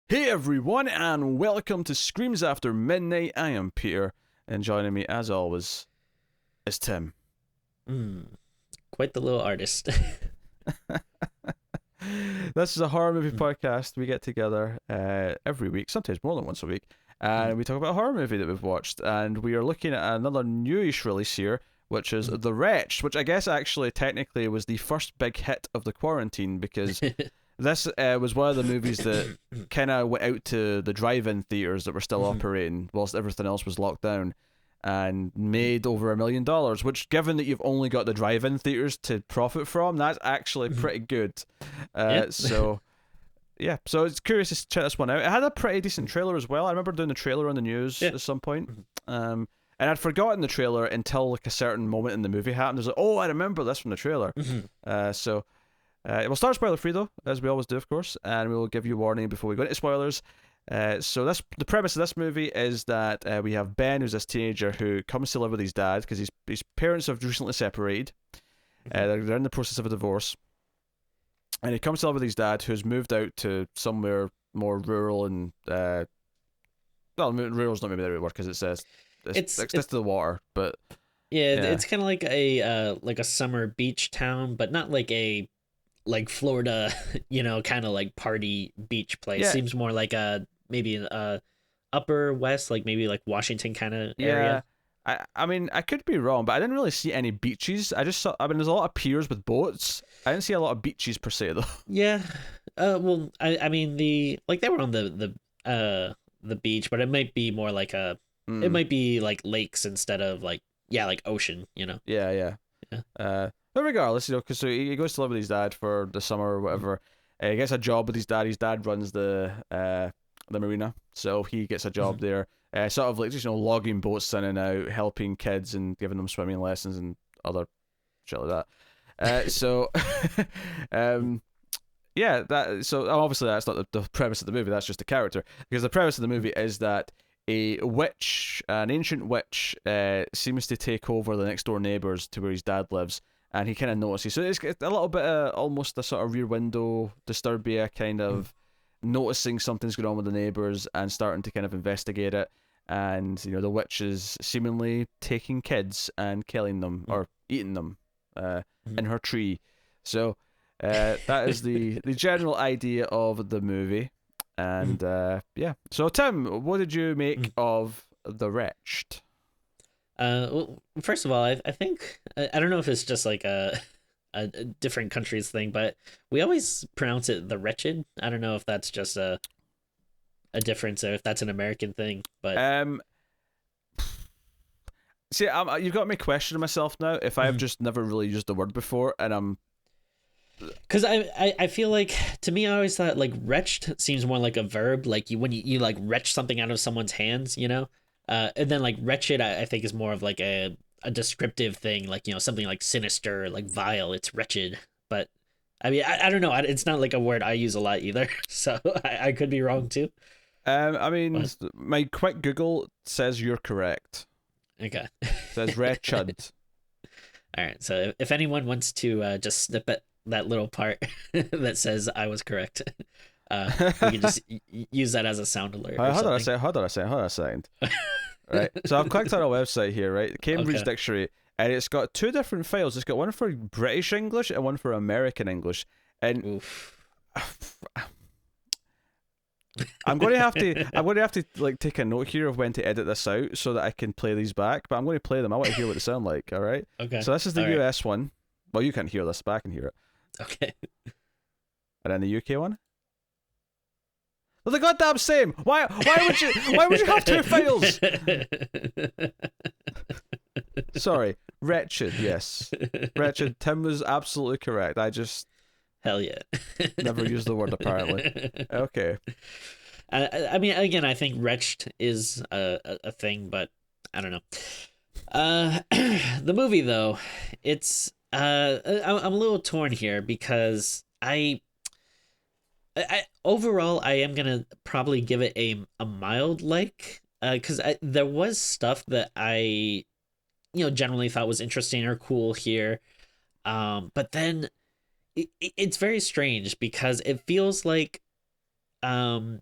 Hey everyone, and welcome to Screams After Midnight. I am Peter, and joining me, as always, is Tim. Mm, quite the little artist. This is a horror movie Mm, podcast. We get together every week, sometimes more than once a week, and mm, we talk about a horror movie that we've watched. And we are looking at another newish release here, which is mm. The Wretch, which I guess actually technically was the first big hit of the quarantine because this was one of the movies that kind of went out to the drive-in theaters that were still Mhm, operating whilst everything else was locked down, and mm. made over $1 million. Which, given that you've only got the drive-in theaters to profit from, that's actually Mhm. pretty good. Yeah. So yeah, so it's curious to check this one out. It had a pretty decent trailer as well. I remember doing the trailer on the news Yeah. at some point. Mhm, And I'd forgotten the trailer until like a certain moment in the movie happened. I was like, oh, I remember this from the trailer. mhm, So we'll start spoiler free though, as we always do, of course, and we will give you a warning before we go into spoilers. So this the premise of this movie is that we have Ben, who's this teenager who comes to live with his dad because his parents have recently separated. mhm, They're in the process of a divorce, and he comes to live with his dad, who's moved out to somewhere more rural and well, rural's not maybe the right word because It's it's next it's to the water, but yeah, yeah, it's kind of like a summer beach town, but not like a like Florida, kind of like party beach place. yeah, Seems more like a maybe upper west, like maybe like Washington kind of yeah. area. I mean, I could be wrong, but I didn't really see any beaches. I just saw. I mean, there's a lot of piers with boats. I didn't see a lot of beaches per se, though. Yeah. Well, I mean they were on the beach, but it might be more like it Mm, might be like lakes instead of like yeah, like ocean. yeah, yeah. Yeah. But regardless, because so he goes to live with his dad for the summer or Mm, whatever. He gets a job with his dad. His dad runs the marina, so he gets a job mhm, there. Sort of like just logging boats in and out, helping kids and giving them swimming lessons and other shit like that. So, mm, um, yeah, that so obviously that's not the premise of the movie. That's just a character because the premise of the mm, movie is that a witch, an ancient witch, seems to take over the next door neighbors to where his dad lives, and he kind of notices. So it's a little bit almost a sort of rear window disturbia kind mm, of noticing something's going on with the neighbors and starting to kind of investigate it. And the witch is seemingly taking kids and killing them mm, or eating them uh, mm. in her tree. So that is the general idea of the movie. Mm, And yeah. So Tim, what did you make mm. of The Wretched? Well, first of all, I think I don't know if it's just like a different countries thing, but we always pronounce it the wretched. I don't know if that's just a difference or if that's an American thing, but Um, See, you've got me questioning myself now if I've mhm. just never really used the word before, and I'm Because I feel like to me I always thought like wretched seems more like a verb, like you when you like wretch something out of someone's hands. And then like wretched I think is more of like a descriptive thing, like something like sinister, like vile. It's wretched, but I mean I don't know. It's not like a word I use a lot either, so I could be wrong too. I mean, But my quick Google says you're correct. okay, It says Wretched. all right. So if anyone wants to just snippet that little part that says I was correct, we can just use that as a sound alert or How did I something. say? How did I say? How did I sound? Right. So I've clicked on a website here, right? Cambridge Okay. Dictionary, and it's got two different files. It's got one for British English and one for American English. And Oof. I'm going to have to like take a note here of when to edit this out so that I can play these back. But I'm going to play them. I want to hear what they sound like. All right. Okay. So this is the All right. US one. Well, you can't hear this, but I can hear it. Okay. And then the UK one. They're the goddamn same. Why would you have two files? Sorry, Wretched. Yes, Wretched. Tim was absolutely correct. I just Hell yeah. never used the word apparently. Okay. I mean, again, I think wretched is a thing, but I don't know. Uh, the movie though, it's I'm a little torn here because I overall I am gonna probably give it a mild like because there was stuff that I generally thought was interesting or cool here, but then it's very strange because it feels like um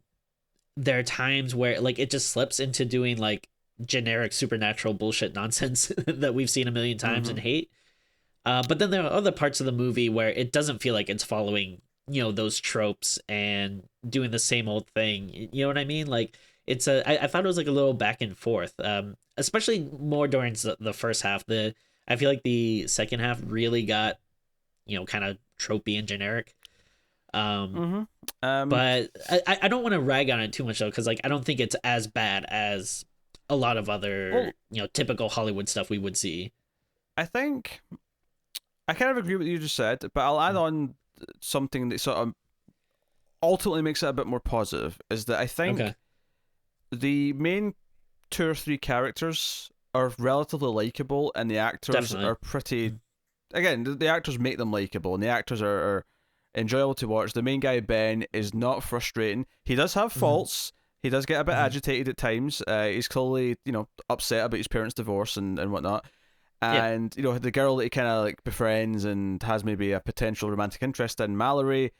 there are times where like it just slips into doing like generic supernatural bullshit nonsense that we've seen a million times and Mm-hmm. hate. But then there are other parts of the movie where it doesn't feel like it's following, those tropes and doing the same old thing. You know what I mean? Like I thought it was like a little back and forth. Especially more during the first half. I feel like the second half really got, kind of tropey and generic. Um, Mm-hmm. Um, but I don't want to rag on it too much though, because like I don't think it's as bad as a lot of other, well, typical Hollywood stuff we would see. I think I kind of agree with what you just said, but I'll add on something that sort of ultimately makes it a bit more positive. Is that I think Okay, the main two or three characters are relatively likable, and the actors definitely. are pretty. Again, the actors make them likable, and the actors are enjoyable to watch. The main guy Ben is not frustrating. He does have Mm-hmm. faults. He does get a bit Mm-hmm. agitated at times. He's clearly upset about his parents' divorce and whatnot. Yeah. And the girl that he kind of like befriends and has maybe a potential romantic interest in, Mallory.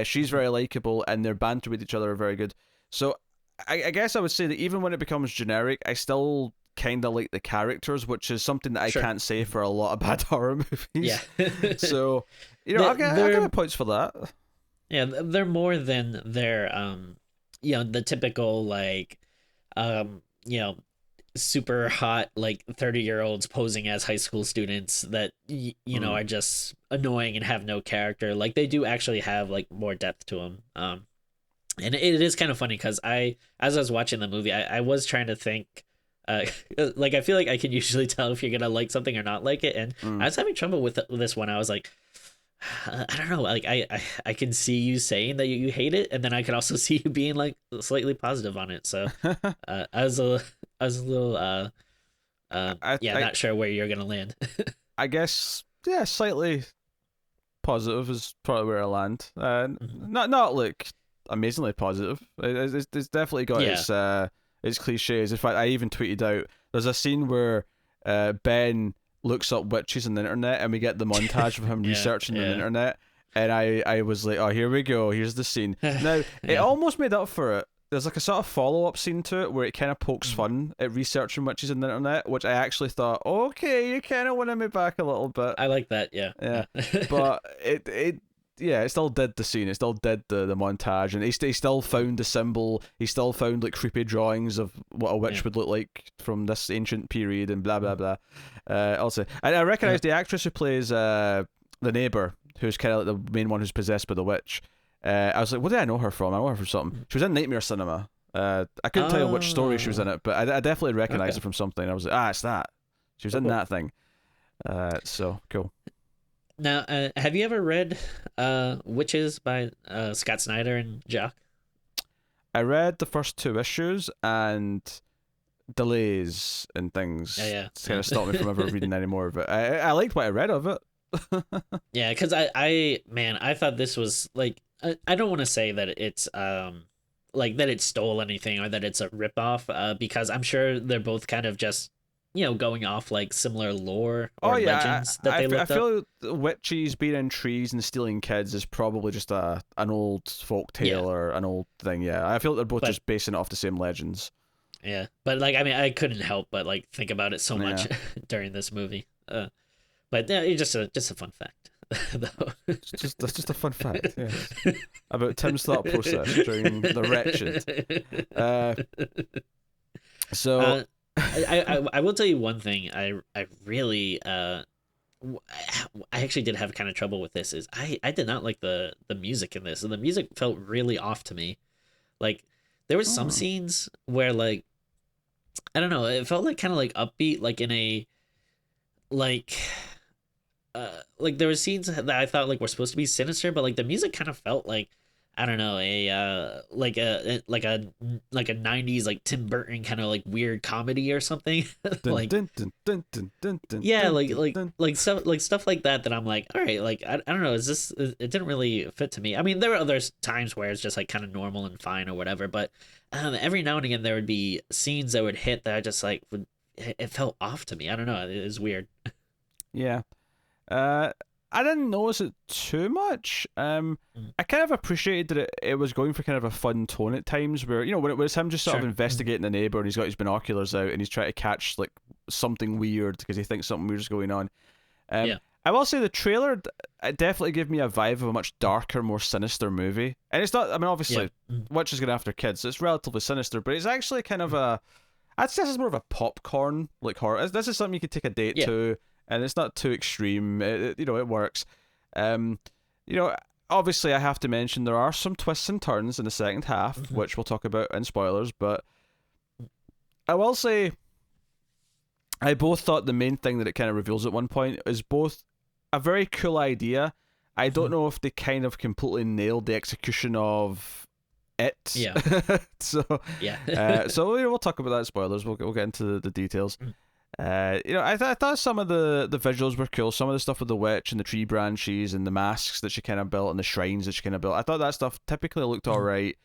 She's Mm-hmm. very likable, and their banter with each other are very good. So I guess I would say that even when it becomes generic, I still kind of like the characters, which is something that I Sure. can't say for a lot of bad horror Yeah. movies. So I'll give They're it points for that. yeah, they're more than their the typical like um, you know, super hot like 30-year-olds posing as high school students that Mm. are just annoying and have no character. Like they do actually have like more depth to them. And it is kind of funny because as I was watching the movie, I was trying to think, uh, like I feel like I can usually tell if you're gonna like something or not like it, and I Mm. was having trouble with this one. I was like, I don't know, like I can see you saying that you hate it, and then I can also see you being like slightly positive on it. So, I was a little I, yeah, I not sure where you're gonna land. I guess yeah, slightly positive is probably where I land. Mhm. Not like amazingly positive. It's definitely got Yeah, its cliches. In fact, I even tweeted out there's a scene where Ben looks up witches on the internet, and we get the montage of him yeah, researching on the yeah, internet. And I was like, oh, here we go. Here's the scene. Now it yeah. almost made up for it. There's like a sort of follow up scene to it where it kind of pokes Mhm. fun at researching witches on the internet, which I actually thought, okay, you kind of winning me back a little bit. I like that. Yeah, Yeah, yeah. but it yeah, it still did the scene. It still did the montage, and he still found the symbol. He still found like creepy drawings of what a Yeah. witch would look like from this ancient period, and blah blah Mhm. blah. Also, and I Uh, recognize the actress who plays the neighbor, who's kind of like the main one who's possessed by the witch. I was like, what did I know her from? I know her from something. She was in Nightmare Cinema. I couldn't tell you which story she was in Oh, it, but I definitely recognized okay. her from something. I was like, ah, it's that. She was Cool, in cool. that thing. So cool. Now, have you ever read Witches by Scott Snyder and Jock? I read the first two issues, and delays and Yeah, things yeah, kind of stopped me from ever reading any more of it. I liked what I read of it. yeah. Because man, I thought this was like I don't want to say that it's like that it stole anything or that it's a ripoff because I'm sure they're both kind of just going off like similar lore Oh or yeah, legends that they I looked up. feel witches being in trees and stealing kids is probably just an old folk Yeah, tale or an old thing. Yeah, I feel like they're both but just basing it off the same legends. yeah, but like I mean, I couldn't help but like think about it so Yeah, much during this movie. But yeah, it's just a fun fact, though. that's just a fun fact. Yes, about Tim's thought process during the Wretched. Uh, so uh, I will tell you one thing. I really w- I actually did have kind of trouble with this. Is I did not like the music in this, and the music felt really off to me. Like there was some hmm. scenes where like I don't know, it felt like kind of like upbeat, like in a like like there were scenes that I thought like were supposed to be sinister, but like the music kind of felt like I don't know a like a 90s like Tim Burton kind of like weird comedy or something Dun, like dun, dun, dun, dun, dun, dun, yeah dun, dun, dun. like stuff like that I'm like all right like I don't know is this it didn't really fit to me. I mean there were other times where it's just like kind of normal and fine or whatever, but every now and again there would be scenes that would hit that I just like would it felt off to me. I don't know, it was weird. Yeah. Uh, I didn't notice it too much. I kind of appreciated that it was going for kind of a fun tone at times, where when it was him just sort of investigating the neighbor and he's got his binoculars out and he's trying to catch like something weird because he thinks something weird's going on. I will say the trailer it definitely gave me a vibe of a much darker, more sinister movie. And it's not, I mean, obviously, Witch is going after kids, so it's relatively sinister, but it's actually kind of I'd say this is more of a popcorn like horror. This is something you could take a date to, and it's not too extreme. It works. Obviously, I have to mention there are some twists and turns in the second half, which we'll talk about in spoilers, but I will say I both thought the main thing that it kind of reveals at one point is both a very cool idea. I don't know if they kind of completely nailed the execution of it. Yeah. so we'll talk about that in spoilers. We'll get into the details. I thought some of the visuals were cool. Some of the stuff with the witch and the tree branches and the masks that she kind of built and the shrines that she kind of built. I thought that stuff typically looked all right.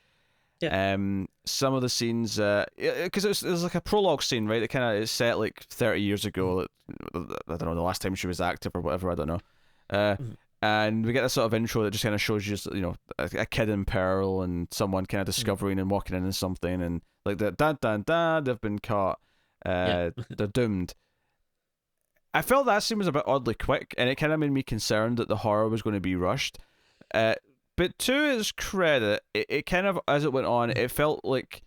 Yeah. Some of the scenes, because it was like a prologue scene, right? It kind of is set like 30 years ago. I don't know, the last time she was active or whatever. I don't know. And we get this sort of intro that just kind of shows you, a kid in peril and someone kind of discovering and walking into something, and like that, they've been caught. They're doomed. I felt that scene was a bit oddly quick, and it kind of made me concerned that the horror was going to be rushed. But to its credit, it kind of, as it went on, it felt like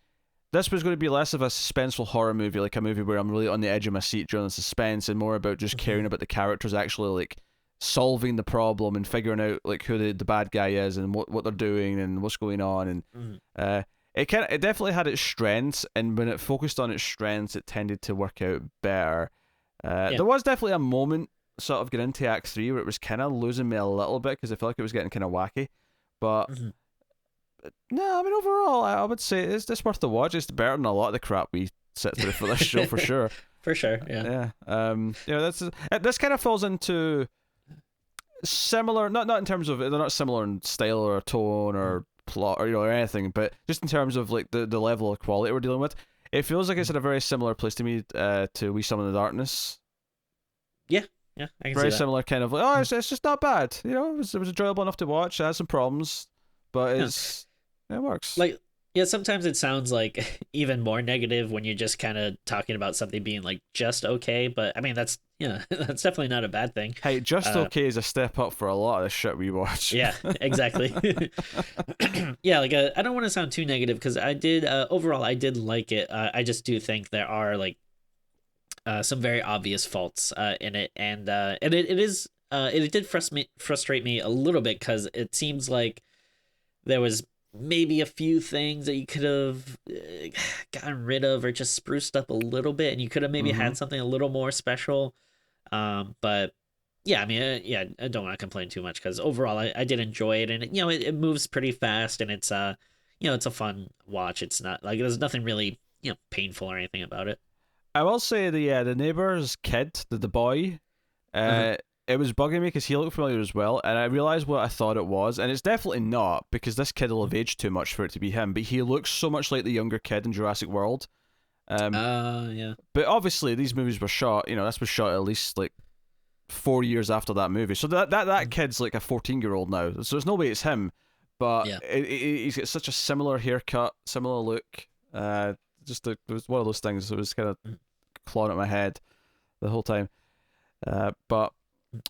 this was going to be less of a suspenseful horror movie, like a movie where I'm really on the edge of my seat during the suspense, and more about just caring about the characters actually like solving the problem and figuring out like who the bad guy is and what they're doing and what's going on. And it definitely had its strengths, and when it focused on its strengths, it tended to work out better. There was definitely a moment sort of getting into Act 3 where it was kind of losing me a little bit because I felt like it was getting kind of wacky. But no, I mean, overall, I would say it's worth the watch. It's better than a lot of the crap we sit through for this show, for sure. For sure, yeah. This kind of falls into similar, not in terms of, they're not similar in style or tone or plot or anything, but just in terms of like the level of quality we're dealing with. It feels like it's in a very similar place to me to We Summon the Darkness. Yeah, I can very see that. similar kind of like, it's just not bad. It was enjoyable enough to watch. It has some problems, but it works. Like, sometimes it sounds like even more negative when you're just kind of talking about something being like just okay. But I mean, that's that's definitely not a bad thing. Hey, just okay is a step up for a lot of the shit we watch. Yeah, exactly. I don't want to sound too negative because I did overall I did like it. I just do think there are like some very obvious faults in it, and it did frustrate me a little bit because it seems like there was maybe a few things that you could have gotten rid of or just spruced up a little bit, and you could have maybe had something a little more special. But yeah, I mean, I don't want to complain too much because overall I did enjoy it, and it moves pretty fast, and it's it's a fun watch. It's not like there's nothing really painful or anything about it. I will say the neighbor's kid, the boy, it was bugging me because he looked familiar as well, and I realized what I thought it was, and it's definitely not because this kid will have aged too much for it to be him. But he looks so much like the younger kid in Jurassic World. Yeah. But obviously, these movies were shot. This was shot at least like 4 years after that movie, so that kid's like a 14-year-old now. So there's no way it's him. But he's got such a similar haircut, similar look. It was one of those things that was kind of clawing at my head the whole time. But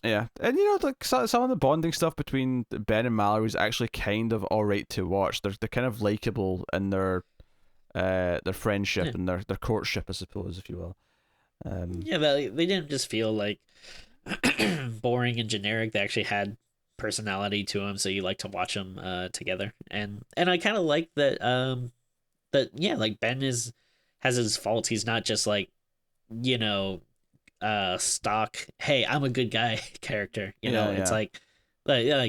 yeah, and like some of the bonding stuff between Ben and Mallory is actually kind of alright to watch. They're kind of likable in their friendship and their courtship, I suppose, if you will. They didn't just feel like boring and generic. They actually had personality to them, so you like to watch them together. And I kind of like that. Like Ben has his faults. He's not just like stock, hey, I'm a good guy character. It's like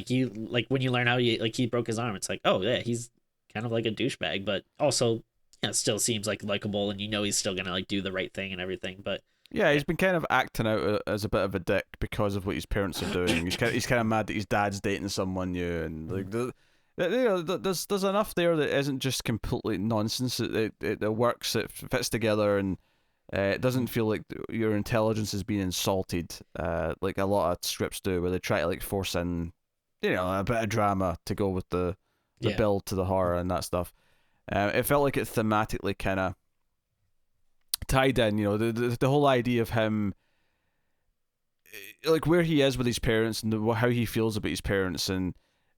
you like when you learn how he broke his arm, it's like, oh yeah, he's kind of like a douchebag, but also still seems like likable, and he's still gonna like do the right thing and everything. But yeah, he's been kind of acting out as a bit of a dick because of what his parents are doing. He's kind of mad that his dad's dating someone new, and like there's enough there that isn't just completely nonsense. It works. It fits together, and It doesn't feel like your intelligence is being insulted, like a lot of scripts do, where they try to like force in, a bit of drama to go with the build to the horror and that stuff. It felt like it thematically kind of tied in, the whole idea of him, like where he is with his parents and how he feels about his parents, and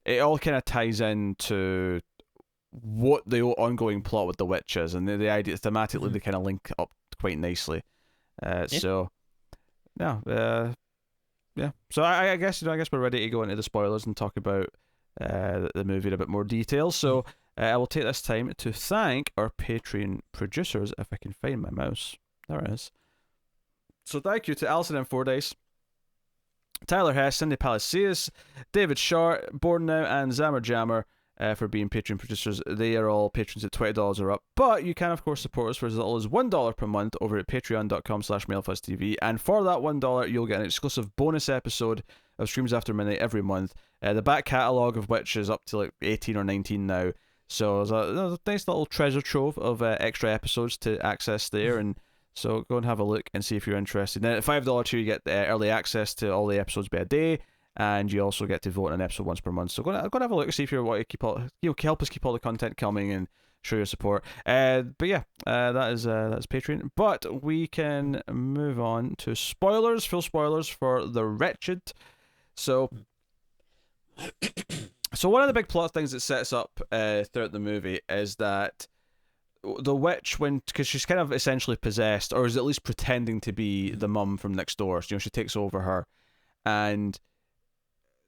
it all kind of ties into what the ongoing plot with the witch is, and the idea thematically they kind of link up quite nicely. So yeah. So I guess we're ready to go into the spoilers and talk about the movie in a bit more detail. So I will take this time to thank our Patreon producers, if I can find my mouse. There it is. So thank you to Alison M. Fordyce, Tyler Hess, Cindy Palacios, David Short, Born Now, and Zammer Jammer for being Patreon producers. They are all patrons at $20 or up, but you can of course support us for as little as $1 per month over at patreon.com/MailFuzzTV, and for that $1 you'll get an exclusive bonus episode of Streams After Midnight every month. The back catalogue of which is up to like 18 or 19 now, so there's a nice little treasure trove of extra episodes to access there, and so go and have a look and see if you're interested. Then at $5 tier you get early access to all the episodes by a day, and you also get to vote on an episode once per month. So go and have a look and see if you want to keep all, help us keep all the content coming and show your support. But yeah, that's Patreon. But we can move on to spoilers, full spoilers for The Wretched. So one of the big plot things that sets up throughout the movie is that the witch, because she's kind of essentially possessed, or is at least pretending to be the mum from next door. So, she takes over her, and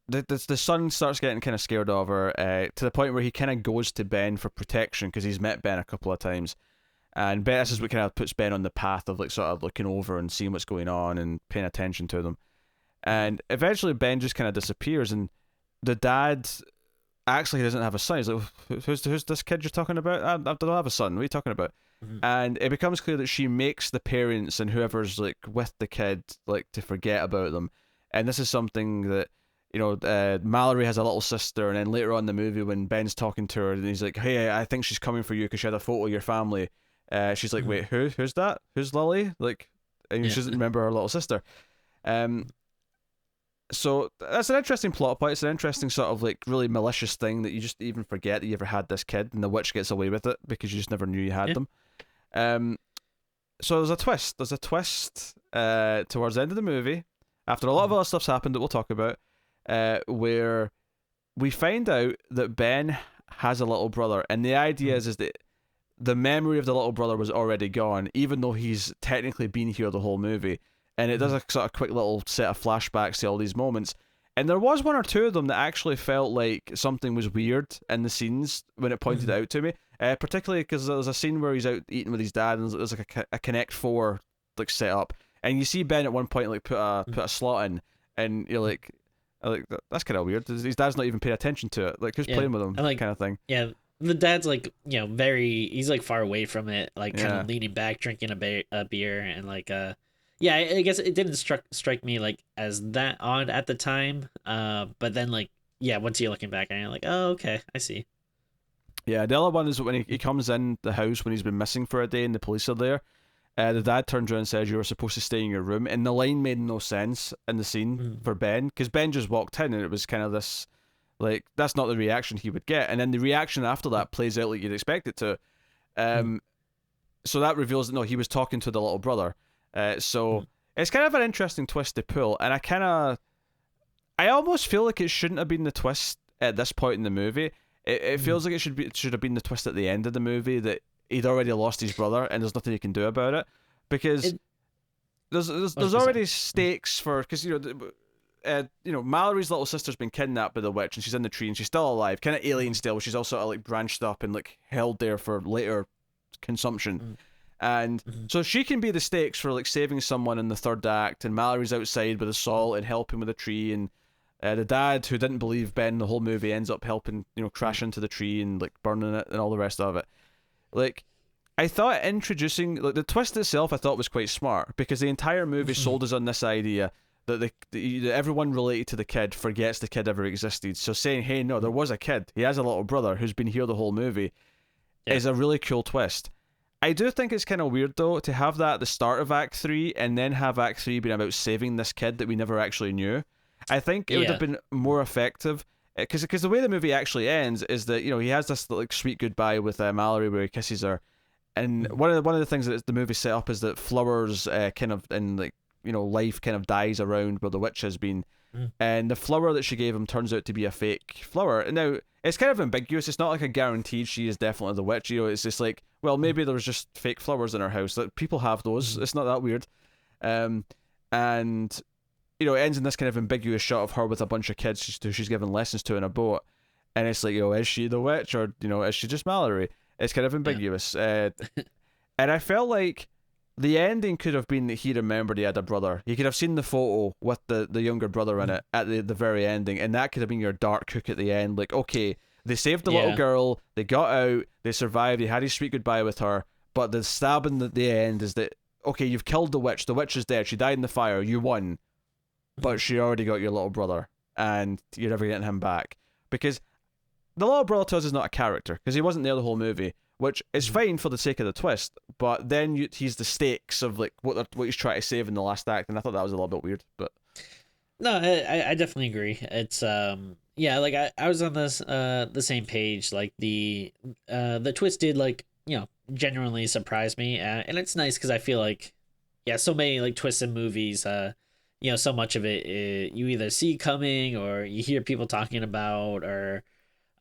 the son starts getting kind of scared of her, to the point where he kind of goes to Ben for protection because he's met Ben a couple of times, and Ben, this is what kind of puts Ben on the path of like sort of looking over and seeing what's going on and paying attention to them, and eventually Ben just kind of disappears, and the dad. Actually, he doesn't have a son. He's like, who's this kid you're talking about? I don't have a son. What are you talking about? And it becomes clear that she makes the parents and whoever's like with the kid like to forget about them. And this is something that Mallory has a little sister, and then later on in the movie when Ben's talking to her and he's like, "Hey, I think she's coming for you because she had a photo of your family." She's like, "Wait, who's that? Who's Lily?" Like, and she doesn't remember her little sister. So that's an interesting plot point. It's an interesting sort of like really malicious thing that you just even forget that you ever had this kid, and the witch gets away with it because you just never knew you had them. So there's a twist. There's a twist towards the end of the movie, after a lot of other stuff's happened that we'll talk about, where we find out that Ben has a little brother, and the idea is that the memory of the little brother was already gone, even though he's technically been here the whole movie. And it does a sort of quick little set of flashbacks to all these moments. And there was one or two of them that actually felt like something was weird in the scenes when it pointed out to me. Particularly because there was a scene where he's out eating with his dad, and there's like a Connect 4 like set up. And you see Ben at one point like put a slot in, and you're like that's kind of weird. His dad's not even paying attention to it. Like, who's playing with him, kind of thing. Yeah, the dad's like, he's like far away from it, like kind of leaning back, drinking a beer, and like yeah, I guess it didn't strike me like as that odd at the time. But then like, yeah, once you're looking back and you're like, oh, okay, I see. Yeah, the other one is when he comes in the house when he's been missing for a day and the police are there. The dad turns around and says, "You were supposed to stay in your room," and the line made no sense in the scene for Ben, because Ben just walked in and it was kind of this, like, that's not the reaction he would get, and then the reaction after that plays out like you'd expect it to. So that reveals that no, he was talking to the little brother. So it's kind of an interesting twist to pull, and I almost feel like it shouldn't have been the twist at this point in the movie. It feels like it should have been the twist at the end of the movie, that he'd already lost his brother and there's nothing he can do about it, because there's already stakes for, because Mallory's little sister's been kidnapped by the witch and she's in the tree and she's still alive, kind of alien still. She's also like branched up and like held there for later consumption. And so she can be the stakes for like saving someone in the third act, and Mallory's outside with a salt and helping with a tree, and the dad, who didn't believe Ben the whole movie, ends up helping crash into the tree and like burning it and all the rest of it. Like, I thought introducing like the twist itself I thought was quite smart, because the entire movie sold us on this idea that that everyone related to the kid forgets the kid ever existed. So saying, hey, no, there was a kid, he has a little brother who's been here the whole movie, is a really cool twist. I do think it's kind of weird though to have that at the start of Act 3 and then have Act 3 being about saving this kid that we never actually knew. I think it would have Yeah. been more effective because the way the movie actually ends is that he has this like sweet goodbye with Mallory where he kisses her, and Mhm. one of the things that the movie set up is that flowers kind of in like life kind of dies around where the witch has been, Mhm. and the flower that she gave him turns out to be a fake flower. And now it's kind of ambiguous. It's not like a guaranteed she is definitely the witch. It's just like, well, maybe there's just fake flowers in her house. Like people have those. Mhm. It's not that weird. Um, and it ends in this kind of ambiguous shot of her with a bunch of kids she's giving lessons to in a boat, and it's like, is she the witch or is she just Mallory? It's kind of Yeah. ambiguous. And I felt like the ending could have been that he remembered he had a brother. He could have seen the photo with the younger brother in Mhm. it at the very ending, and that could have been your dark hook at the end. Like, okay, they saved the little Yeah. girl, they got out, they survived, he had his sweet goodbye with her, but the stabbing at the end is that, okay, you've killed the witch is dead, she died in the fire, you won, but she already got your little brother, and you're never getting him back. Because the little brother to us is not a character, because he wasn't there the whole movie, which is Mhm. fine for the sake of the twist, but then he's the stakes of like what he's trying to save in the last act, and I thought that was a little bit weird. But No, I definitely agree. It's yeah, like I was on this the same page. Like the twist did like genuinely surprise me, and it's nice because I feel like yeah, so many like twists in movies. So much of it, you either see coming or you hear people talking about or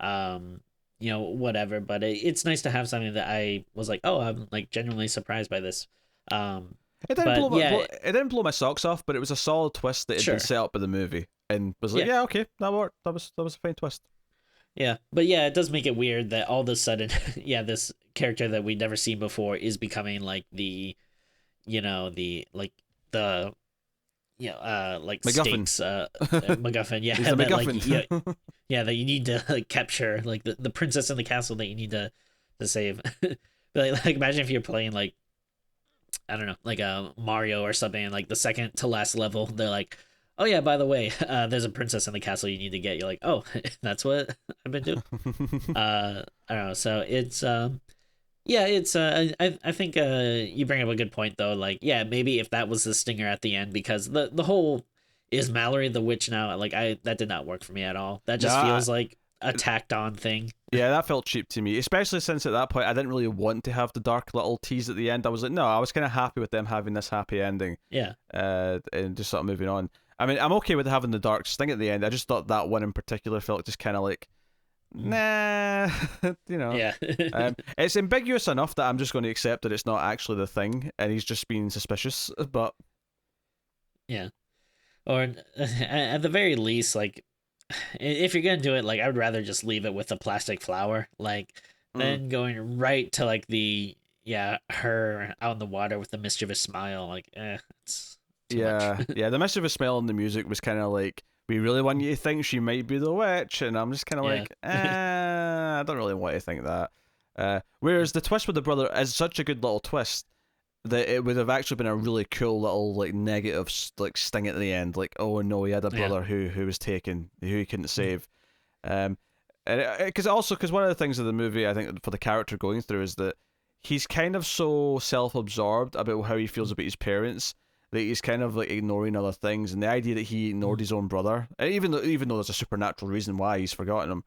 um whatever. But it's nice to have something that I was like, oh, I'm like genuinely surprised by this. Um, it didn't but yeah, it didn't blow my socks off, but it was a solid twist that had been sure, set up by the movie, and was like, yeah. yeah, okay, that worked. That was a fine twist. Yeah, but yeah, it does make it weird that all of a sudden, yeah, this character that we'd never seen before is becoming like the like MacGuffin. stakes MacGuffin. Yeah, He's the that like MacGuffin. yeah that you need to like capture like the princess in the castle that you need to save. But like imagine if you're playing like I don't know, like a Mario or something, and like the second to last level, they're like, "Oh yeah, by the way, there's a princess in the castle you need to get." You're like, "Oh, that's what I've been doing." I don't know. So it's yeah, it's I think you bring up a good point though. Like, yeah, maybe if that was the stinger at the end, because the whole is Mallory the witch now. Like, that did not work for me at all. That just Nah, feels like a tacked on thing. yeah, that felt cheap to me, especially since at that point I didn't really want to have the dark little tease at the end. I was like, no, I was kind of happy with them having this happy ending, Yeah. and just sort of moving on. I mean, I'm okay with having the dark sting at the end. I just thought that one in particular felt just kind of like, Mhm. nah, Yeah. It's ambiguous enough that I'm just going to accept that it's not actually the thing, and he's just being suspicious. But Yeah. Or at the very least, like if you're gonna do it, like I would rather just leave it with a plastic flower, like mm, then going right to like the yeah her out in the water with the mischievous smile, like it's too much. yeah, the mischievous smell in the music was kind of like, we really want you to think she might be the witch, and I'm just kind of Yeah. like, I don't really want to think that. Whereas the twist with the brother is such a good little twist that it would have actually been a really cool little like negative like sting at the end, like, oh no, he had a Yeah. brother who was taken, who he couldn't save. Um, and because one of the things of the movie I think for the character going through is that he's kind of so self-absorbed about how he feels about his parents that he's kind of like ignoring other things, and the idea that he ignored his own brother, even though there's a supernatural reason why he's forgotten him,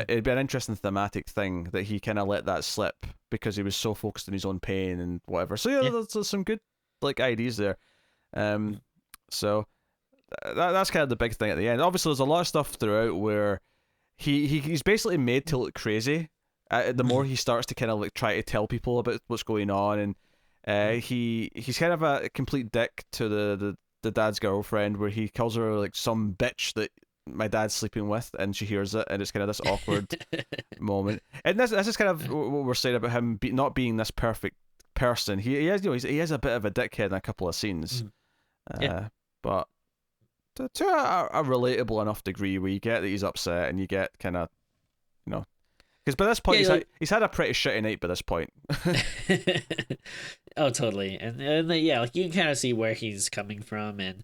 it'd be an interesting thematic thing that he kind of let that slip because he was so focused on his own pain and whatever. So yeah, Yeah. there's some good like ideas there. So that's kind of the big thing at the end. Obviously, there's a lot of stuff throughout where he's basically made to look crazy. The more he starts to kind of like try to tell people about what's going on, and he's kind of a complete dick to the dad's girlfriend, where he calls her like some bitch that my dad's sleeping with, and she hears it, and it's kind of this awkward moment. And this is kind of what we're saying about him not being this perfect person. He has he has a bit of a dickhead in a couple of scenes, Yeah. but to a relatable enough degree where you get that he's upset, and you get kind of because by this point Yeah. Like, he's had a pretty shitty night by this point. oh, totally. And yeah, like you can kind of see where he's coming from, and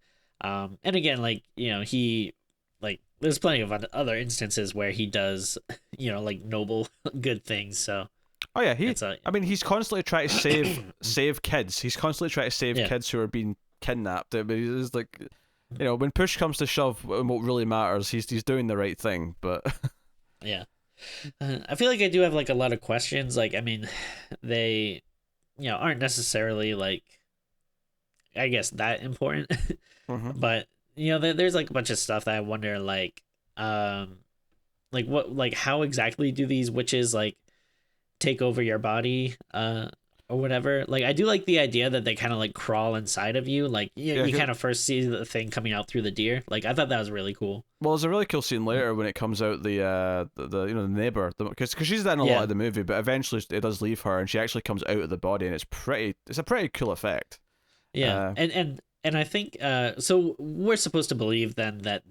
again, like he like there's plenty of other instances where he does like noble good things. So Oh yeah, It's like, I mean, he's constantly trying to save kids. He's constantly trying to save yeah, kids who are being kidnapped. I mean, it's like, when push comes to shove, and what really matters, he's doing the right thing. But yeah. I feel like I do have like a lot of questions. Like, I mean, they, aren't necessarily like, I guess, that important, hmm but there's like a bunch of stuff that I wonder, um, what, like how exactly do these witches like take over your body, or whatever. Like, I do like the idea that they kind of like crawl inside of you. Like, yeah, you kind of first see the thing coming out through the deer. Like, I thought that was really cool. well, there's a really cool scene later when it comes out the neighbor, because she's in a lot Yeah, of the movie, but eventually it does leave her, and she actually comes out of the body, and it's a pretty cool effect. yeah, Uh, and I think so we're supposed to believe then that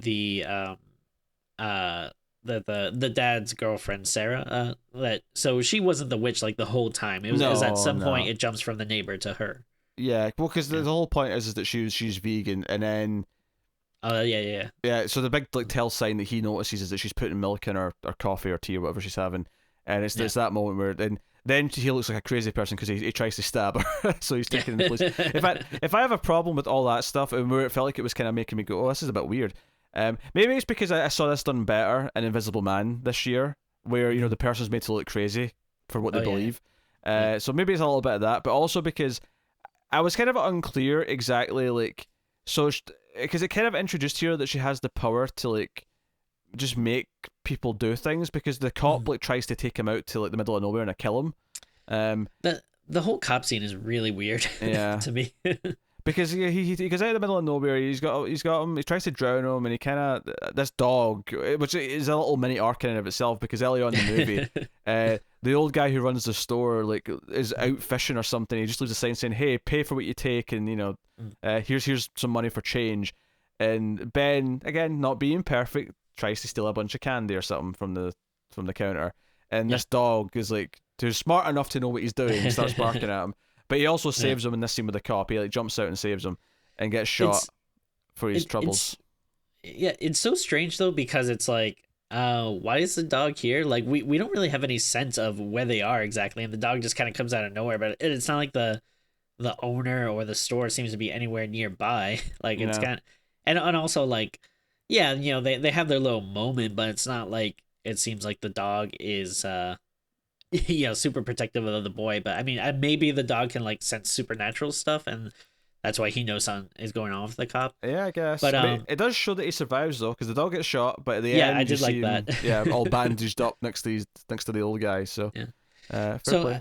uh the dad's girlfriend Sarah, that so she wasn't the witch like the whole time. It was at no, some point no, it jumps from the neighbor to her. yeah, well, because the Yeah. whole point is that she's vegan, and then Oh yeah, yeah, yeah, so the big like tell sign that he notices is that she's putting milk in her coffee or tea or whatever she's having, and it's that moment where then he looks like a crazy person because he tries to stab her, so he's taken in the police. In fact, if I have a problem with all that stuff, and where it felt like it was kind of making me go, oh, this is a bit weird. Maybe it's because I saw this done better in Invisible Man this year, where yeah. the person's made to look crazy for what they Oh yeah, believe. yeah. So maybe it's a little bit of that, but also because I was kind of unclear exactly like so because it kind of introduced here that she has the power to like just make people do things because the cop Mhm. like tries to take him out to like the middle of nowhere and kill him. The whole cop scene is really weird Yeah, to me. because he goes out of the middle of nowhere. He's got him. He tries to drown him, and he kind of this dog, which is a little mini arc in and of itself. Because early on in the movie, the old guy who runs the store like is out fishing or something. He just leaves a sign saying, "Hey, pay for what you take, and here's some money for change." And Ben, again, not being perfect, tries to steal a bunch of candy or something from the counter. And Yeah. this dog is like who's smart enough to know what he's doing and starts barking at him. But he also Yeah. saves him in this scene with the cop. He like jumps out and saves him and gets shot It's for his it's troubles. yeah, it's so strange though because it's like, why is the dog here? Like, we don't really have any sense of where they are exactly, and the dog just kind of comes out of nowhere. But it's not like the owner or the store seems to be anywhere nearby. Like, it's Yeah. kind of, and also like, yeah, they have their little moment, but it's not like it seems like the dog is super protective of the boy. But I mean, maybe the dog can like sense supernatural stuff, and that's why he knows something is going on with the cop. Yeah, I guess. But I mean, it does show that he survives though, because the dog gets shot, but at the yeah, I end you did like see him, that. yeah, all bandaged up next to the old guy. So, Yeah. fair So play.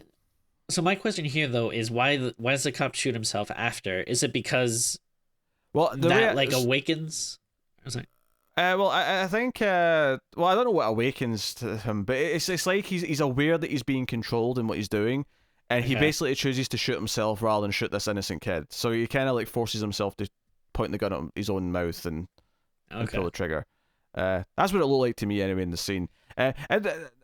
so my question here though is why does the cop shoot himself after? Is it because Well, the that way like awakens? I was like, well, I think well, I don't know what awakens to him, but it's like he's aware that he's being controlled in what he's doing, and he okay, basically chooses to shoot himself rather than shoot this innocent kid. So he kind of like forces himself to point the gun at his own mouth and pull okay, the trigger. That's what it looked like to me anyway in the scene. And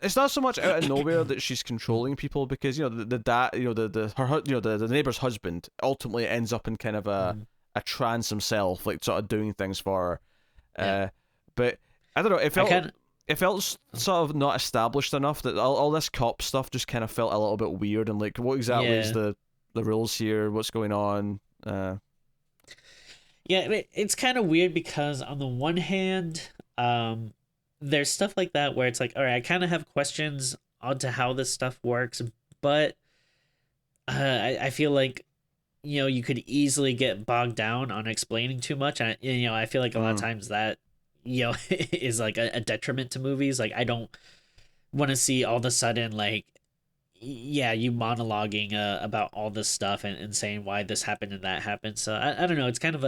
it's not so much out of nowhere that she's controlling people because the dad, the neighbor's husband ultimately ends up in kind of mhm, a trance himself, like sort of doing things for her. yeah. But I don't know. I kind of It felt sort of not established enough that all this cop stuff just kind of felt a little bit weird and like what exactly is yeah, the rules here? What's going on? yeah. It's kind of weird because on the one hand, there's stuff like that where it's like, all right, I kind of have questions onto how this stuff works, but I feel like you could easily get bogged down on explaining too much. I feel like a lot of Mm, times that is like a detriment to movies. Like, I don't want to see all of a sudden like, yeah, you monologuing about all this stuff and saying why this happened and that happened. So I don't know. It's kind of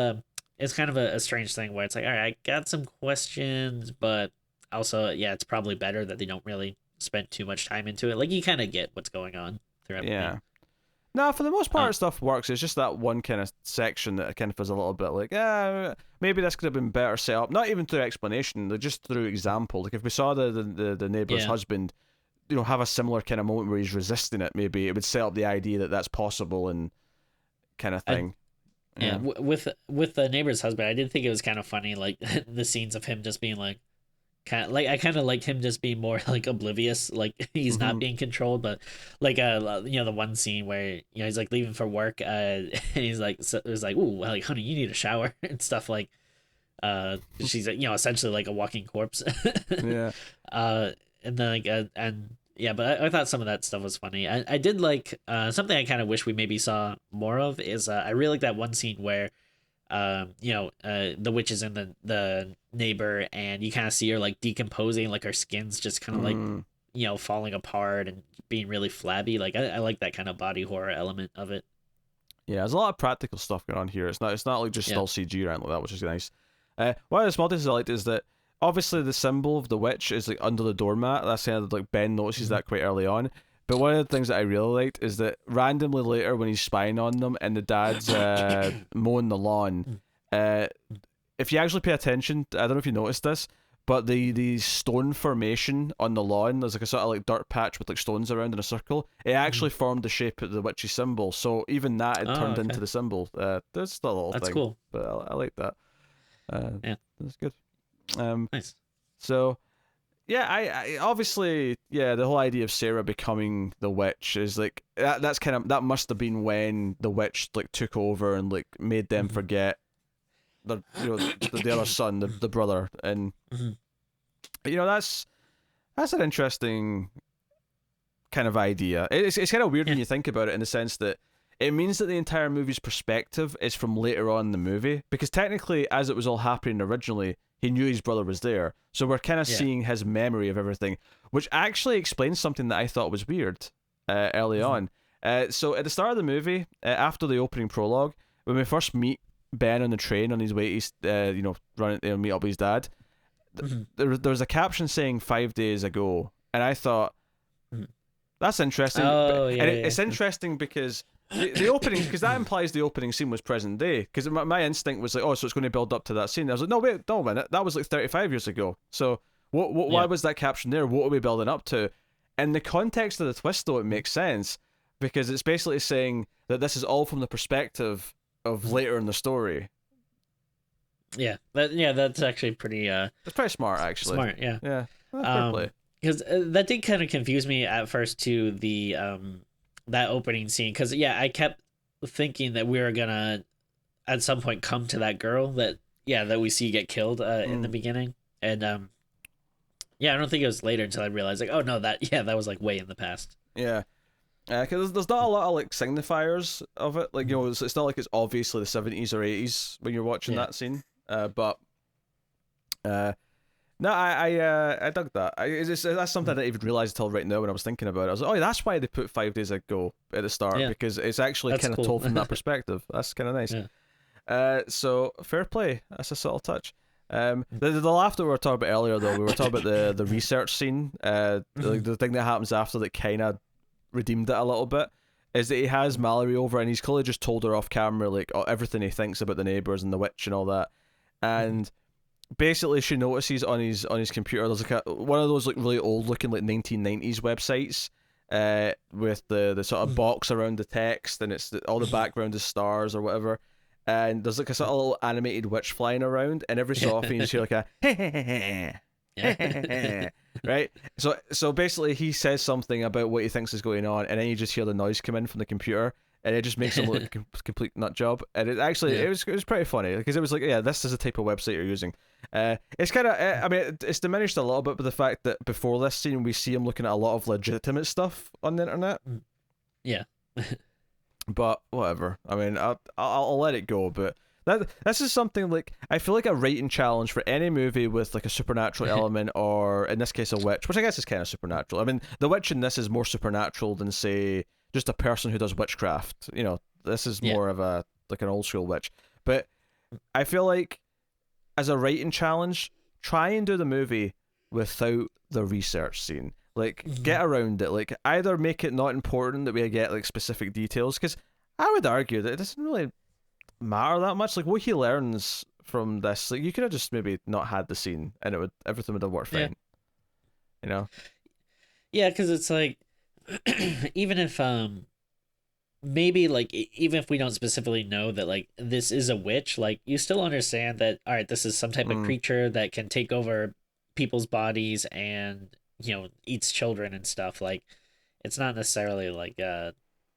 a strange thing where it's like, all right, I got some questions, but also, yeah, it's probably better that they don't really spend too much time into it. Like, you kind of get what's going on throughout the yeah. thing. No, for the most Uh, part, stuff works. It's just that one kind of section that kind of feels a little bit like, maybe this could have been better set up. Not even through explanation, like just through example. Like if we saw the neighbor's yeah. husband, have a similar kind of moment where he's resisting it, maybe it would set up the idea that that's possible and kind of I thing. Yeah, Yeah. with the neighbor's husband, I did think it was kind of funny, like the scenes of him just being like, I kind of like him just being more like oblivious, like he's not Hmm. being controlled. But like the one scene where he's like leaving for work, and he's like, so, it was like, ooh, like honey, you need a shower and stuff. Like she's essentially like a walking corpse. Yeah. uh and then like and yeah, but I thought some of that stuff was funny. I did like something I kind of wish we maybe saw more of is I really like that one scene where the witch is in the neighbor, and you kind of see her like decomposing, like her skin's just kind of like Mm. falling apart and being really flabby. Like I like that kind of body horror element of it. Yeah, there's a lot of practical stuff going on here. It's not like just Yeah. all CG or anything like that, which is nice. One of the small details I liked is that obviously the symbol of the witch is like under the doormat. That's kind of like Ben notices Mhm. that quite early on. But one of the things that I really liked is that randomly later when he's spying on them and the dad's mowing the lawn, uh, if you actually pay attention, I don't know if you noticed this, but the stone formation on the lawn, there's like a sort of like dirt patch with like stones around in a circle. It Mhm. actually formed the shape of the witchy symbol. So even that had Oh, turned okay. into the symbol. That's still a little That's thing, cool. but I like that. Yeah. That's good. Um, Nice. so yeah, I obviously the whole idea of Sarah becoming the witch is like that's kind of that must have been when the witch like took over and like made them Mhm. forget the other son, the brother, and Mhm. that's an interesting kind of idea. It's kind of weird Yeah. when you think about it in the sense that it means that the entire movie's perspective is from later on in the movie because technically, as it was all happening originally, he knew his brother was there, so we're kind of Yeah. seeing his memory of everything, which actually explains something that I thought was weird early Mhm. on. So at the start of the movie, after the opening prologue, when we first meet Ben on the train on his way to running meet up with his dad, Mhm. there's a caption saying 5 days ago, and I thought Mhm. that's interesting. Oh yeah, And yeah, it's interesting because the opening, because that implies the opening scene was present day. Because my instinct was like, oh, so it's going to build up to that scene. I was like, no, wait, no a minute, that was like 35 years ago. So why yeah. was that caption there? What are we building up to? In the context of the twist, though, it makes sense because it's basically saying that this is all from the perspective of Mhm. later in the story. Yeah. That's actually pretty It's pretty smart, actually. smart. Yeah. Yeah, fair play. Because that did kind of confuse me at first to the that opening scene, because I kept thinking that we were gonna at some point come to that girl that we see get killed in the Mm, beginning. And I don't think it was later until I realized like, oh no, that was like way in the past. yeah. Because there's not a lot of like signifiers of it. Like, it's not like it's obviously the 70s or 80s when you're watching Yeah. that scene. But no, I dug that. That's something I didn't even realize until right now when I was thinking about it. I was like, oh, that's why they put 5 days ago at the start, Yeah, because it's actually that's kind of cool. told from that perspective. That's kind of nice. Yeah. So fair play. That's a subtle touch. The laugh that we were talking about earlier, though, we were talking about the research scene. Like the thing that happens after that kind of redeemed it a little bit is that he has Mallory over and he's clearly just told her off camera like everything he thinks about the neighbors and the witch and all that, and basically she notices on his computer there's like one of those like really old looking like 1990s websites with the sort of box around the text, and all the background is stars or whatever, and there's like a sort of little animated witch flying around, and every so often you just hear like a Yeah. right? So basically, he says something about what he thinks is going on, and then you just hear the noise come in from the computer, and it just makes him look like a complete nut job. And Yeah. it was pretty funny because it was like, yeah, this is the type of website you're using. It's kind of I mean it's diminished a little bit by the fact that before this scene we see him looking at a lot of legitimate stuff on the internet. Yeah. But whatever. I mean, I'll let it go. But this is something like I feel like a writing challenge for any movie with like a supernatural element, or in this case a witch, which I guess is kind of supernatural. I mean, the witch in this is more supernatural than say just a person who does witchcraft. This is Yeah. more of a like an old school witch. But I feel like as a writing challenge, try and do the movie without the research scene. Like, get around it. Like, either make it not important that we get like specific details, because I would argue that it doesn't really matter that much. Like, what he learns from this, like, you could have just maybe not had the scene, and everything would have worked Yeah. fine. You know? Yeah, because it's like even if maybe like even if we don't specifically know that like this is a witch, like you still understand that all right, this is some type of Mm, creature that can take over people's bodies and eats children and stuff. Like it's not necessarily like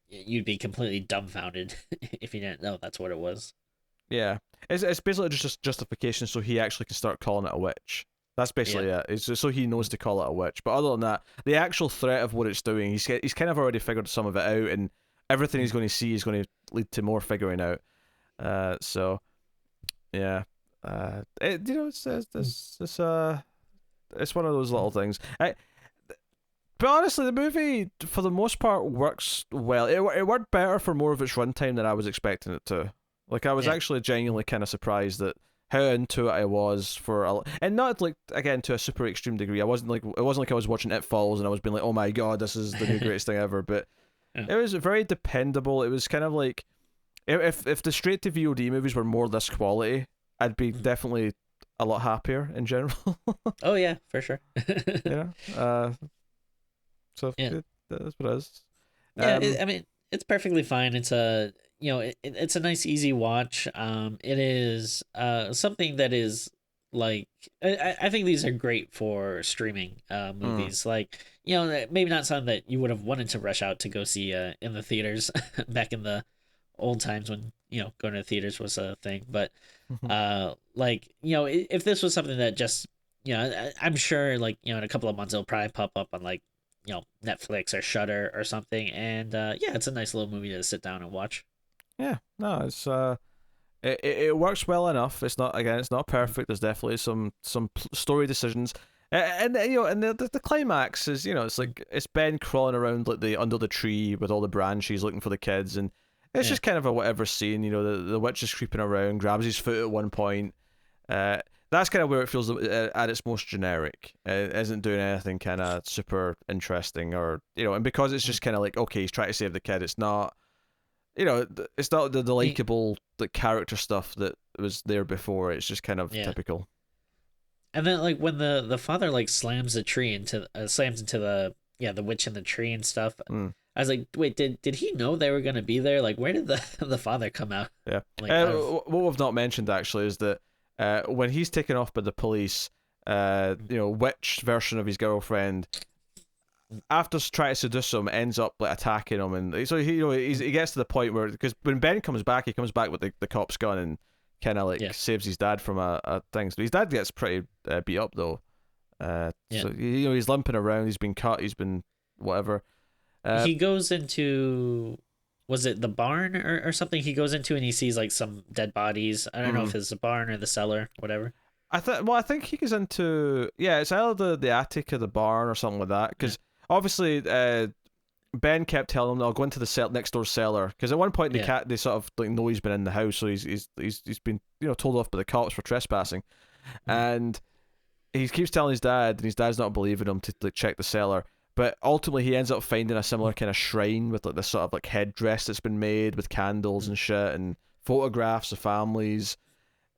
you'd be completely dumbfounded if you didn't know that's what it was. Yeah, it's basically just justification so he actually can start calling it a witch. That's basically Yeah. it. It's just so he knows to call it a witch. But other than that, the actual threat of what it's doing, he's kind of already figured some of it out, and everything he's going to see is going to lead to more figuring out. So yeah, it's one of those little things. But honestly, the movie for the most part works well. It worked better for more of its runtime than I was expecting it to. Like I was Yeah. actually genuinely kind of surprised at how into it I was and not like again to a super extreme degree. It wasn't like I was watching It Falls and I was being like, oh my god, this is the new greatest thing ever. But Yeah. it was very dependable. It was kind of like if the straight to VOD movies were more this quality, I'd be definitely a lot happier in general. Oh yeah, for sure. Yeah. So Yeah. that's what it is. Yeah, Um, I mean, it's perfectly fine. It's a it's a nice easy watch. It is something that is like I think these are great for streaming mm, movies. Like maybe not something that you would have wanted to rush out to go see in the theaters back in the old times when going to the theaters was a thing. But like if this was something that just I'm sure like in a couple of months it'll probably pop up on like Netflix or Shutter or something, and yeah, it's a nice little movie to sit down and watch. yeah, no, it's it works well enough. It's not perfect. There's definitely some story decisions. And and the climax is it's like it's Ben crawling around like the under the tree with all the branches looking for the kids, and it's Yeah. just kind of a whatever scene. The witch is creeping around, grabs his foot at one point. Uh, that's kind of where it feels at its most generic. It isn't doing anything kind of super interesting, or and because it's just kind of like, okay, he's trying to save the kid. It's not, it's not the He- likable the character stuff that was there before. It's just kind of yeah. typical. And then like when the father like slams into the witch in the tree and stuff. Mm, I was like, wait, did he know they were gonna be there? Like, where did the the father come out? yeah. Like, out of What we've not mentioned actually is that when he's taken off by the police, witch version of his girlfriend after trying to seduce him, ends up like attacking him, and so he gets to the point where because when Ben comes back, he comes back with the cop's gun and kind of like yeah, saves his dad from a thing. So his dad gets pretty beat up though. yeah. So he's limping around. He's been cut. He's been whatever. Uh, He goes into, was it the barn or something? He goes into and he sees like some dead bodies. I don't know mm. if it's the barn or the cellar, whatever. I think he goes into it's either the attic or the barn or something like that because obviously Ben kept telling him, "I'll go into the next door cellar." Because at one point Yeah. they sort of like know he's been in the house, so he's been told off by the cops for trespassing, Mhm. and he keeps telling his dad, and his dad's not believing him to like check the cellar. But ultimately, he ends up finding a similar kind of shrine with like this sort of like headdress that's been made with candles and shit, and photographs of families,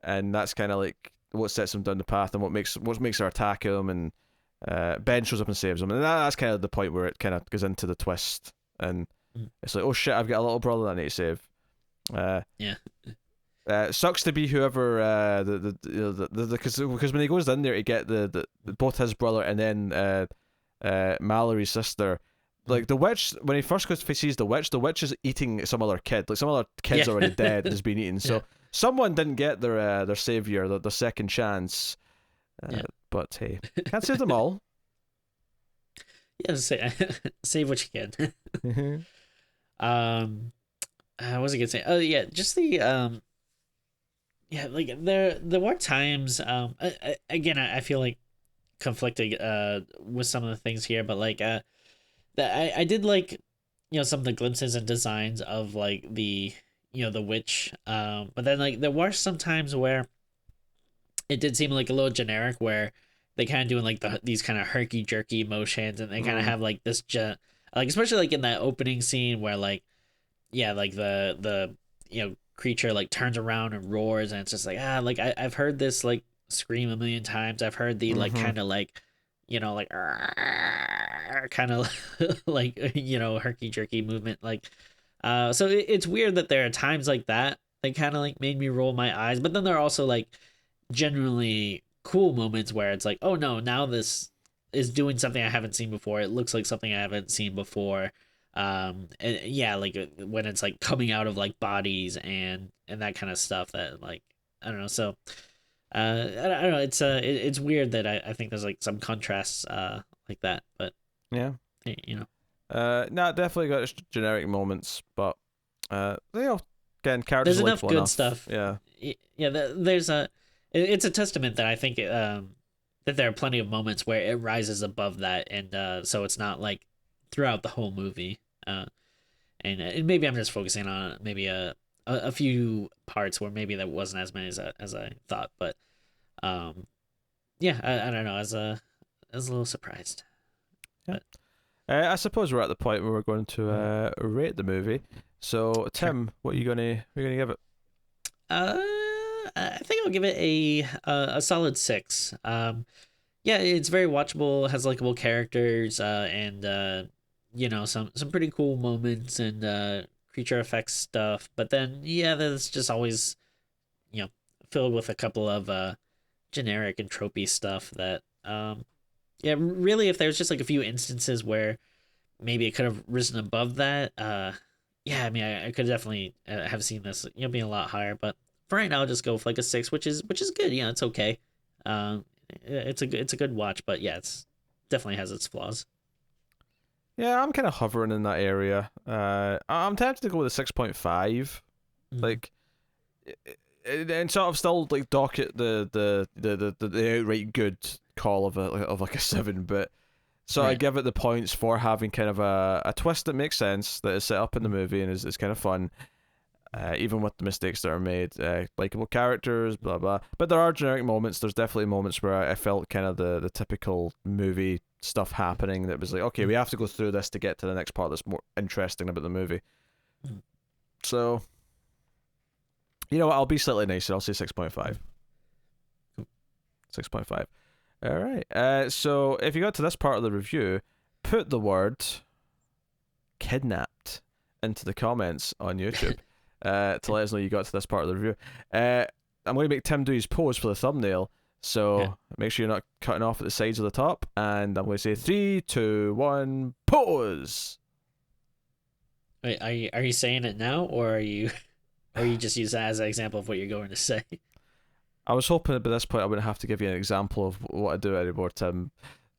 and that's kind of like what sets him down the path and what makes her attack him, and Ben shows up and saves him, and that's kind of the point where it kind of goes into the twist, and Mhm. it's like, oh shit, I've got a little brother that I need to save. Yeah. Sucks to be whoever because when he goes in there to get both his brother and then Mallory's sister, like the witch when he first goes to sees the witch is eating some other kid, like some other kid's Yeah. already dead and has been eaten. So Yeah. someone didn't get their savior, their second chance. Yeah. But hey, can't save them all. Yeah. Save what you can. What was I gonna say? Oh yeah, just the yeah, like there were times again I feel like conflicted with some of the things here, but like that I did like some of the glimpses and designs of like the the witch, but then like there were some times where it did seem like a little generic where they kind of doing like these kind of herky jerky motions, and they kind of Mm, have like this like especially like in that opening scene where like yeah, like the creature like turns around and roars, and it's just like like I've heard this like scream a million times. I've heard the like mm-hmm. kind of like like kind of like herky jerky movement like so it's weird that there are times like that kind of like made me roll my eyes, but then there are also like genuinely cool moments where it's like, oh no, now this is doing something I haven't seen before. It looks like something I haven't seen before. And yeah, like when it's like coming out of like bodies and that kind of stuff that like I don't know. So I don't know. It's weird that I think there's like some contrasts like that, but Yeah. you know. No, definitely got its generic moments, but you know, again, characters There's are enough likable good enough. stuff. Yeah. Yeah, there's a it's a testament that I think that there are plenty of moments where it rises above that, and so it's not like throughout the whole movie. And maybe I'm just focusing on maybe a few parts where maybe there wasn't as many as I thought, but um yeah, I don't know, I was a little surprised. Yeah. But I suppose we're at the point where we're going to rate the movie. So, sure. Tim, what are you gonna give it? I think I'll give it a solid 6. Yeah, it's very watchable, has likable characters, and you know, some pretty cool moments and creature effects stuff. But then yeah, there's just always, you know, filled with a couple of generic and tropey stuff that yeah, really if there's just like a few instances where maybe it could have risen above that, yeah, I mean I could definitely have seen this, you know, being a lot higher, but for right now I'll just go with like a 6, which is good. Yeah, it's okay. Um, it's a good watch, but yeah, it's definitely has its flaws. Yeah, I'm kind of hovering in that area. I'm tempted to go with a 6.5. Mm. Like, and sort of still like dock it the outright good call of like a 7, but so I Right. give it the points for having kind of a twist that makes sense, that is set up in the movie and is kind of fun, even with the mistakes that are made. Likable characters, blah blah. But there are generic moments. There's definitely moments where I felt kind of the typical movie stuff happening that was like, okay, we have to go through this to get to the next part that's more interesting about the movie. Mm. So, you know what? I'll be slightly nicer. I'll say 6.5. 6.5. All right. So if you got to this part of the review, put the word kidnapped into the comments on YouTube to let us know you got to this part of the review. I'm going to make Tim do his pose for the thumbnail, Yeah. so make sure you're not cutting off at the sides of the top. And I'm going to say 3, 2, 1, pose. Wait, are you saying it now, or are you just use that as an example of what you're going to say? I was hoping that by this point I wouldn't have to give you an example of what I do anymore, Tim.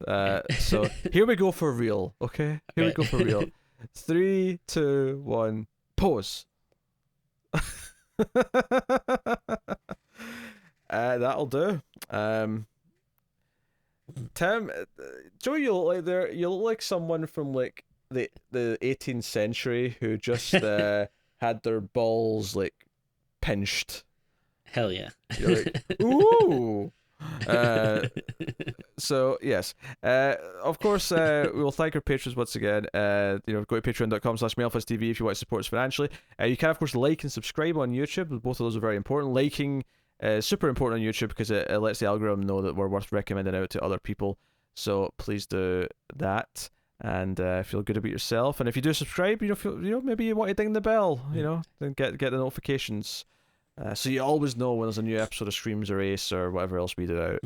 Okay. So here we go for real, okay? Here we go for real. 3, 2, 1, pause. That'll do. Tim, Joe, you look like someone from like the 18th century who just had their balls like pinched. Hell yeah. You're like, ooh. Uh, so yes, of course, we will thank our patrons once again. You know, go to patreon.com/mailfuzztv if you want to support us financially. You can of course like and subscribe on YouTube. Both of those are very important. Liking is super important on YouTube because it lets the algorithm know that we're worth recommending out to other people. So please do that and feel good about yourself. And if you do subscribe, maybe you want to ding the bell. You know, then get the notifications. So you always know when there's a new episode of Streams or Ace or whatever else we do out.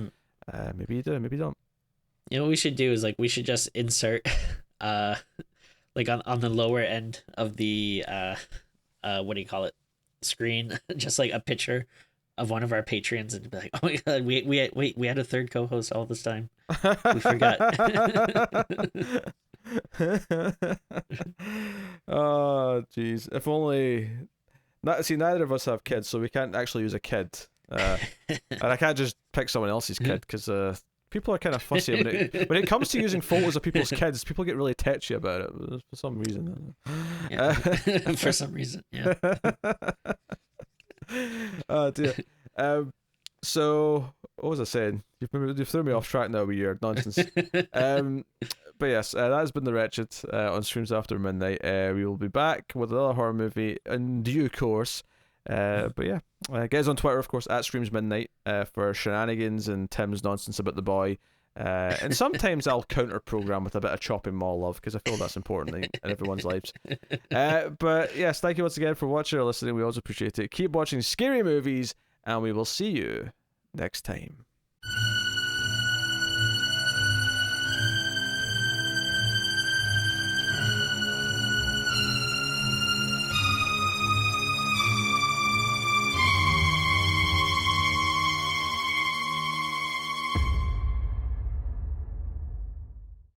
Maybe you do, maybe you don't. You know what we should do is like we should just insert uh like on the lower end of the what do you call it, screen, just like a picture of one of our patrons and be like, oh my god, we had a third co-host all this time, we forgot. Oh, jeez. If only. See, neither of us have kids, so we can't actually use a kid. And I can't just pick someone else's kid because people are kind of fussy when it comes to using photos of people's kids. People get really touchy about it for some reason. Yeah. For some reason, yeah. Oh dear. So what was I saying? You've thrown me off track now with your nonsense. But yes, that has been the Wretched on Streams After Midnight. We will be back with another horror movie in due course. But yeah, get us on Twitter, of course, at Streams Midnight for shenanigans and Tim's nonsense about the boy. And sometimes I'll counter program with a bit of chopping mall love because I feel that's important in everyone's lives. But yes, thank you once again for watching or listening. We always appreciate it. Keep watching scary movies, and we will see you next time.